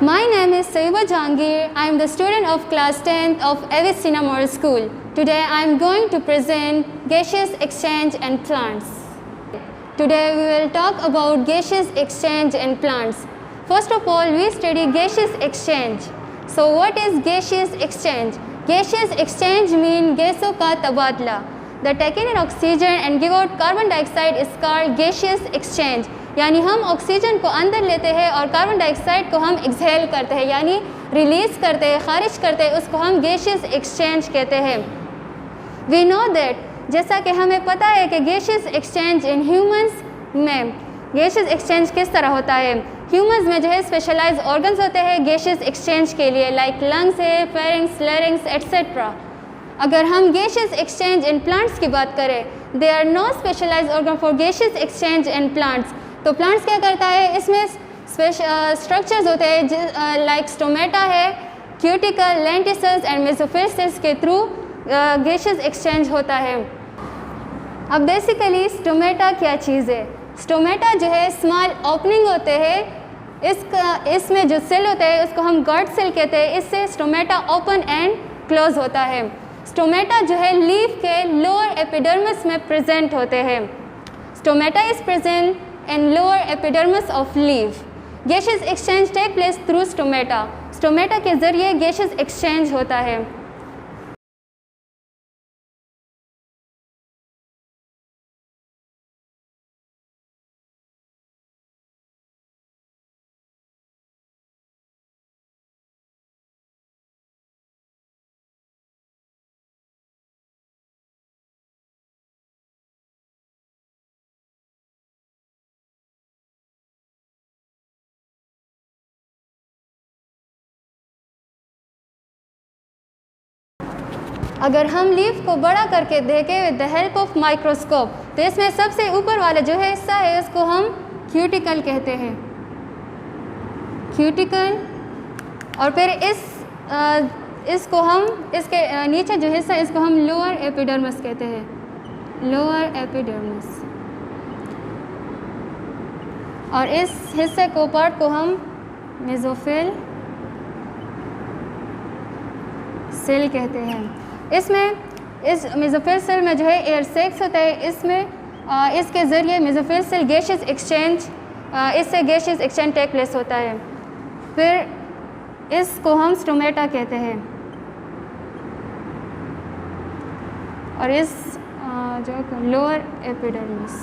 My name is Saiba Jahangir. I am the student of class 10th of Avicenna Model School. Today I am going to present gaseous exchange and plants. Today we will talk about gaseous exchange and plants. First of all, we study gaseous exchange. So what is gaseous exchange? Gaseous exchange means गैसों का तबादला. The taking in oxygen and give out carbon dioxide is called gaseous exchange. यानी हम oxygen को अंदर लेते हैं और कार्बन डाइऑक्साइड को हम एक्सहेल करते हैं, यानी रिलीज़ करते हैं, खारिज करते हैं, उसको हम गैसियस एक्सचेंज कहते हैं. वी नो दैट, जैसा कि हमें पता है कि गैसियस एक्सचेंज इन ह्यूमंस में गैसियस एक्सचेंज किस तरह होता है. ह्यूमंस में जो है स्पेशलाइज ऑर्गन्स होते हैं गैसियस एक्सचेंज के लिए, लाइक लंग्स है, फेरिंग्स, लैरिंग्स एट्सेट्रा. अगर हम गैसियस एक्सचेंज इन प्लांट्स की बात करें, they are no specialize organ for gaseous exchange in plants. तो प्लांट्स क्या करता है, इसमें स्ट्रक्चर्स होते हैं लाइक स्टोमेटा है, cuticle, lenticels and mesophyll cells के थ्रू गैसियस एक्सचेंज होता है. अब बेसिकली स्टोमेटा क्या चीज़ है. स्टोमेटा जो है स्मॉल ओपनिंग होते हैं, इसमें जो सेल होते हैं उसको हम गॉड सेल कहते हैं. इससे स्टोमेटा ओपन एंड क्लोज होता है. स्टोमेटा जो है लीफ के लोअर एपिडर्मिस में प्रेजेंट होते हैं. Stomata is present in lower epidermis of leaf. Gaseous exchange take place through stomata. Stomata के ज़रिए gaseous exchange होता है. अगर हम लीफ को बड़ा करके देखें with the help of microscope, तो इसमें सबसे ऊपर वाला जो है हिस्सा है उसको हम क्यूटिकल कहते हैं. क्यूटिकल. और फिर इसको हम इसके नीचे जो हिस्सा है इसको हम लोअर एपिडर्मिस कहते हैं. Lower epidermis. और इस हिस्से को पार्ट को हम मेसोफिल सेल कहते हैं. इसमें इस मेसोफिल सेल में जो है एयर सैक्स होता है. इसमें इसके ज़रिए मेसोफिल सेल गैसियस एक्सचेंज, इससे गैसियस एक्सचेंज टेक प्लेस होता है. फिर इसको हम स्टोमेटा कहते हैं. और इस जो लोअर एपिडर्मिस.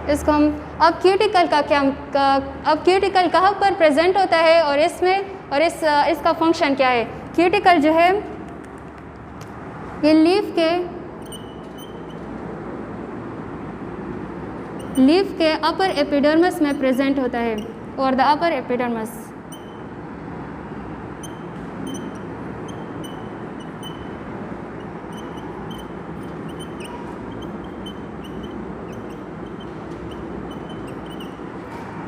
इसको हम अब क्यूटिकल का क्या, अब क्यूटिकल कहाँ पर प्रेजेंट होता है और इसका फंक्शन क्या है. क्यूटिकल जो है ये लीफ के अपर एपिडर्मिस में प्रेजेंट होता है, और द अपर एपिडर्मिस.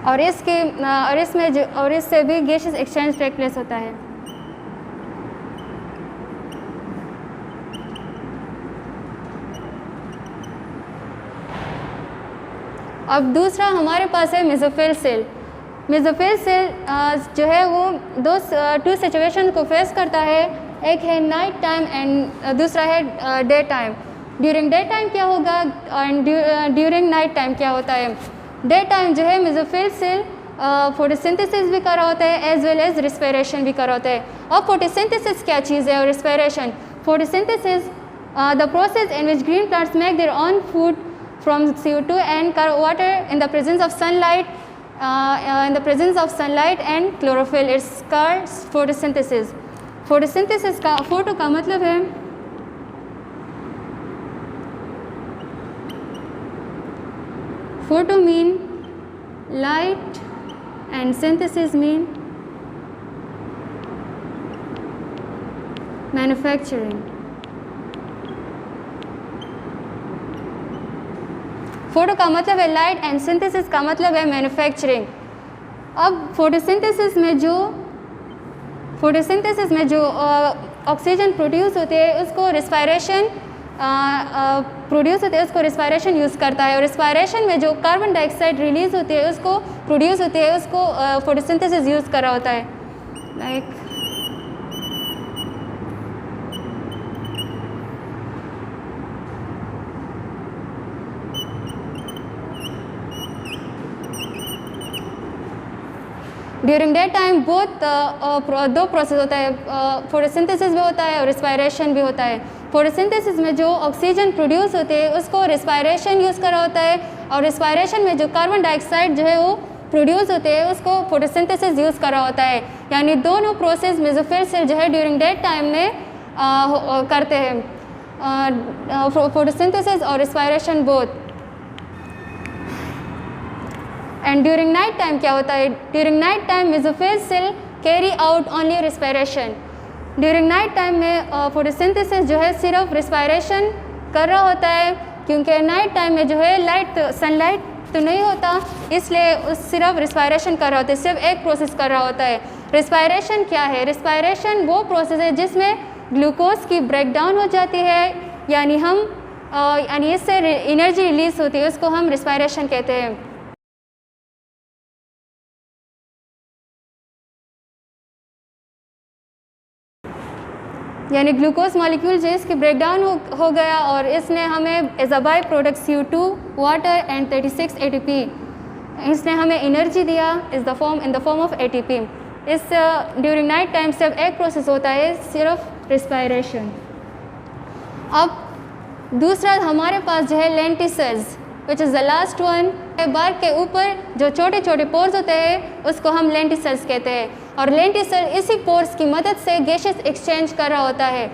और इससे भी गैसियस एक्सचेंज टेक प्लेस होता है. अब दूसरा हमारे पास है मेसोफिल सेल. मेसोफिल सेल जो है वो टू सिचुएशन को फेस करता है. एक है नाइट टाइम एंड दूसरा है day time. During day time क्या होगा एंड ड्यूरिंग नाइट टाइम क्या होता है. डे टाइम जो है मेसोफिल सेल फोटोसिंथेसिस भी कर रहा होता है एज वेल एज रिस्पिरेशन भी कर रहा होता है. अब फोटोसिंथेसिस क्या चीज़ है और respiration. Photosynthesis the process in which green plants make their own food from CO2 and water in the presence of sunlight and chlorophyll. It's called photosynthesis. Photosynthesis का फोटो का मतलब है photo mean light and synthesis mean manufacturing. Photo का मतलब है light and synthesis का मतलब है मैन्युफैक्चरिंग. अब फोटोसिंथेसिस में जो ऑक्सीजन प्रोड्यूस होती है उसको रिस्पायरेशन प्रोड्यूस होते हैं उसको रिस्पायरेशन यूज़ करता है, और रिस्पायरेशन में जो कार्बन डाइऑक्साइड रिलीज़ होती है उसको प्रोड्यूस होती है उसको फोटोसिंथेसिस यूज़ कर रहा होता है। Like during day time both दो प्रोसेस होता है, फोटोसिंथेसिस भी होता है और रिस्पायरेशन भी होता है। फोटोसिंथेसिस में जो ऑक्सीजन प्रोड्यूस होते हैं उसको रिस्पायरेशन यूज़ करा होता है, और रिस्पायरेशन में जो कार्बन डाइऑक्साइड जो है वो प्रोड्यूस होते हैं उसको फोटोसिंथेसिस यूज़ करा होता है। यानी दोनों प्रोसेस मेसोफिल सेल जो है ड्यूरिंग डेट टाइम में करते हैं, फोटोसिंथेसिस और respiration both. And during night time क्या होता है? During night time mesophyll cell carry out only respiration. During night time में फोटोसिंथेसिस जो है सिर्फ रिस्पायरेशन कर रहा होता है, क्योंकि नाइट टाइम में जो है सनलाइट तो नहीं होता, इसलिए उस सिर्फ रिस्पायरेशन कर रहा होता है, सिर्फ एक प्रोसेस कर रहा होता है। रिस्पायरेशन क्या है? रिस्पायरेशन वो प्रोसेस है जिसमें ग्लूकोज की ब्रेकडाउन हो जाती है, यानी इससे एनर्जी रिलीज होती है, उसको हम रिस्पायरेशन कहते हैं। यानी ग्लूकोज मॉलिक्यूल जो इसकी ब्रेकडाउन हो गया और इसने हमें एज अ बाई प्रोडक्ट CO2, वाटर एंड 36 ATP, इसने हमें एनर्जी दिया in the form of ATP। इस ड्यूरिंग नाइट टाइम सिर्फ एक प्रोसेस होता है, सिर्फ रिस्पायरेशन। अब दूसरा हमारे पास जो है lenticels, which is the last one. बार के ऊपर जो छोटे छोटे पोर्स होते हैं उसको हम लेंटिसेल्स कहते हैं, और लेंटिसेल इसी पोर्स की मदद से गैसेस एक्सचेंज कर रहा होता है।